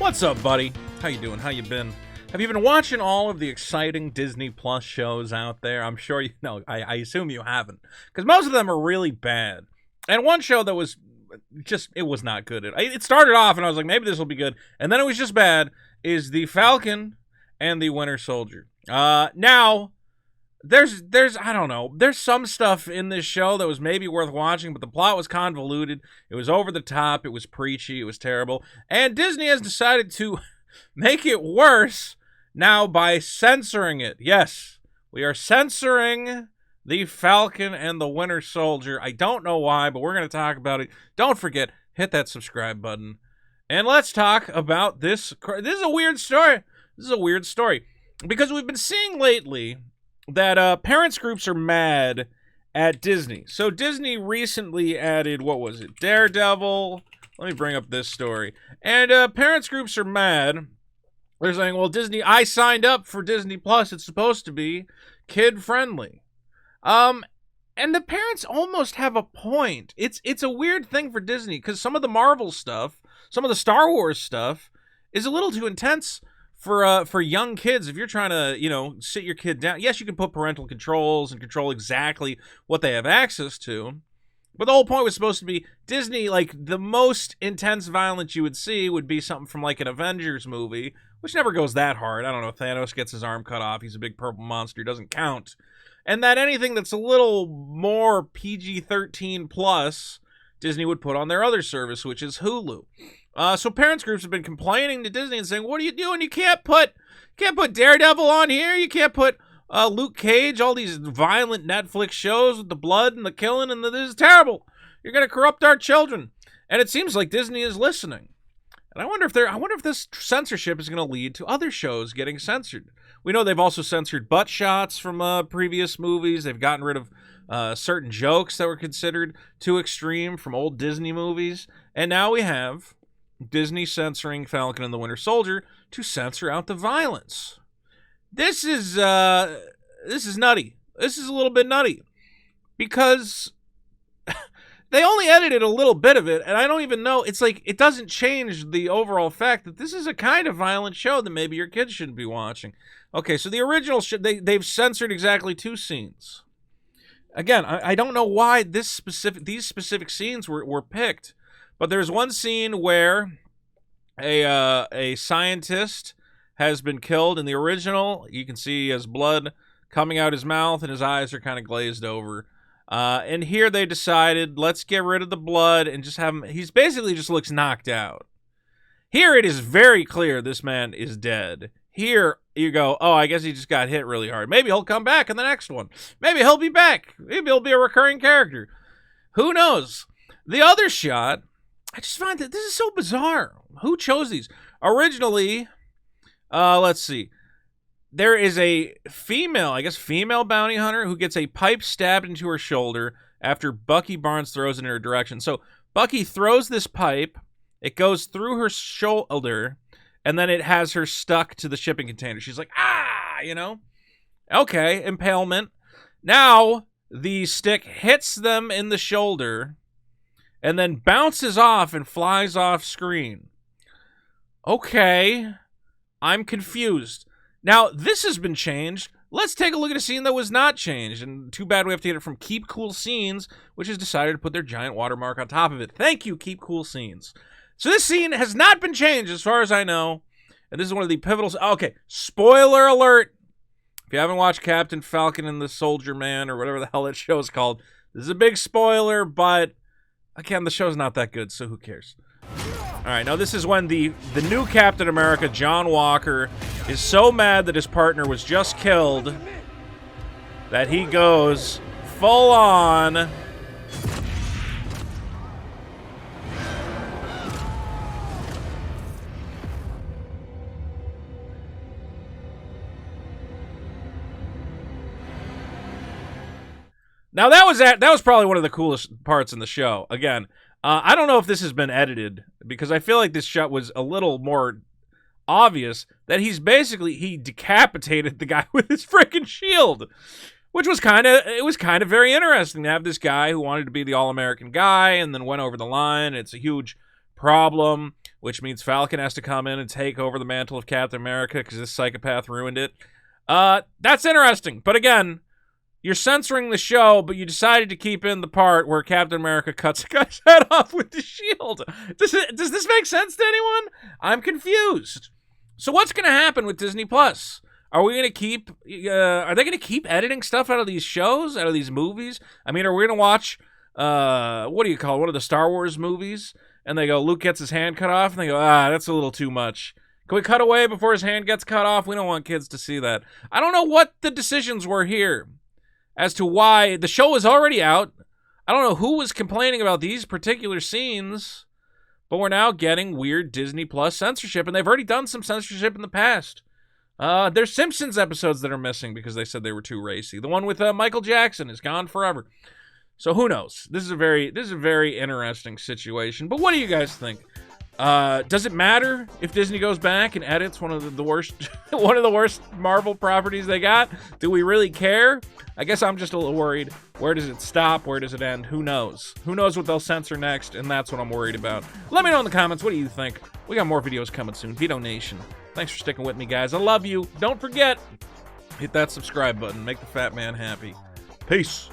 What's up, buddy? How you doing? How you been? Have you been watching all of the exciting Disney Plus shows out there? I'm sure you know. I assume you haven't, because most of them are really bad. And one show that was just, it was not good. It started off and I was like, maybe this will be good, and then it was just bad, is the Falcon and the Winter Soldier. Now, there's I don't know, there's some stuff in this show that was maybe worth watching, but the plot was convoluted, it was over the top, it was preachy, it was terrible, and Disney has decided to make it worse now by censoring it. Yes, we are censoring the Falcon and the Winter Soldier. I don't know why, but we're going to talk about it. Don't forget, hit that subscribe button. And let's talk about this. This is a weird story. This is a weird story. Because we've been seeing lately that parents groups are mad at Disney. So Disney recently added, what was it? Daredevil. Let me bring up this story. And parents groups are mad. They're saying, well, Disney, I signed up for Disney Plus. It's supposed to be kid-friendly. And the parents almost have a point. It's a weird thing for Disney, because some of the Marvel stuff, some of the Star Wars stuff, is a little too intense for young kids. If you're trying to, sit your kid down, yes, you can put parental controls and control exactly what they have access to. But the whole point was supposed to be Disney, like, the most intense violence you would see would be something from, like, an Avengers movie, which never goes that hard. I don't know, Thanos gets his arm cut off, he's a big purple monster, he doesn't count. And that anything that's a little more PG-13 plus, Disney would put on their other service, which is Hulu. So parents groups have been complaining to Disney and saying, what are you doing? You can't put Daredevil on here, you can't put Luke Cage, all these violent Netflix shows with the blood and the killing, and this is terrible. You're going to corrupt our children. And it seems like Disney is listening. And I wonder if this censorship is going to lead to other shows getting censored. We know they've also censored butt shots from previous movies. They've gotten rid of certain jokes that were considered too extreme from old Disney movies. And now we have Disney censoring Falcon and the Winter Soldier to censor out the violence. This is nutty. This is a little bit nutty, because they only edited a little bit of it, and I don't even know. It's like, it doesn't change the overall fact that this is a kind of violent show that maybe your kids shouldn't be watching. Okay, so the original they've censored exactly 2 scenes. Again, I don't know why these specific scenes were picked, but there's one scene where a scientist has been killed. In the original, you can see his blood coming out his mouth and his eyes are kind of glazed over. And here they decided, let's get rid of the blood and just have him, he's basically just looks knocked out. Here it is very clear this man is dead. Here you go, oh, I guess he just got hit really hard. Maybe he'll come back in the next one. Maybe he'll be back. Maybe he'll be a recurring character. Who knows? The other shot, I just find that this is so bizarre. Who chose these? Originally, let's see. There is a female bounty hunter who gets a pipe stabbed into her shoulder after Bucky Barnes throws it in her direction. So Bucky throws this pipe, it goes through her shoulder, and then it has her stuck to the shipping container. She's like, okay, impalement. Now the stick hits them in the shoulder and then bounces off and flies off screen. Okay, I'm confused. Now, this has been changed. Let's take a look at a scene that was not changed. And too bad we have to get it from Keep Cool Scenes, which has decided to put their giant watermark on top of it. Thank you, Keep Cool Scenes. So this scene has not been changed as far as I know. And this is one of the pivotal... Okay, spoiler alert. If you haven't watched Captain Falcon and the Soldier Man, or whatever the hell that show is called, this is a big spoiler, but again, the show's not that good, so who cares? All right, now this is when the new Captain America, John Walker, is so mad that his partner was just killed that he goes full on. Now that was probably one of the coolest parts in the show. Again, I don't know if this has been edited, because I feel like this shot was a little more obvious that he decapitated the guy with his freaking shield, which was kind of very interesting to have this guy who wanted to be the all-American guy and then went over the line. It's a huge problem which means Falcon has to come in and take over the mantle of Captain America because this psychopath ruined it. That's interesting. But again, you're censoring the show, but you decided to keep in the part where Captain America cuts a guy's head off with the shield. Does this make sense to anyone? I'm confused. So what's going to happen with Disney Plus? Are we going to keep? Are they going to keep editing stuff out of these shows, out of these movies? I mean, are we going to watch? What do you call it? One of the Star Wars movies? And they go, Luke gets his hand cut off, and they go, that's a little too much. Can we cut away before his hand gets cut off? We don't want kids to see that. I don't know what the decisions were here as to why the show is already out. I don't know who was complaining about these particular scenes, but we're now getting weird Disney Plus censorship, and they've already done some censorship in the past. There's Simpsons episodes that are missing because they said they were too racy. The one with Michael Jackson is gone forever. So who knows? This is a very interesting situation. But what do you guys think? Does it matter if Disney goes back and edits one of the worst one of the worst Marvel properties they got? Do we really care? I guess I'm just a little worried. Where does it stop? Where does it end? Who knows? Who knows what they'll censor next? And that's what I'm worried about. Let me know in the comments. What do you think? We got more videos coming soon. Veto Nation. Thanks for sticking with me, guys. I love you. Don't forget, hit that subscribe button. Make the fat man happy. Peace.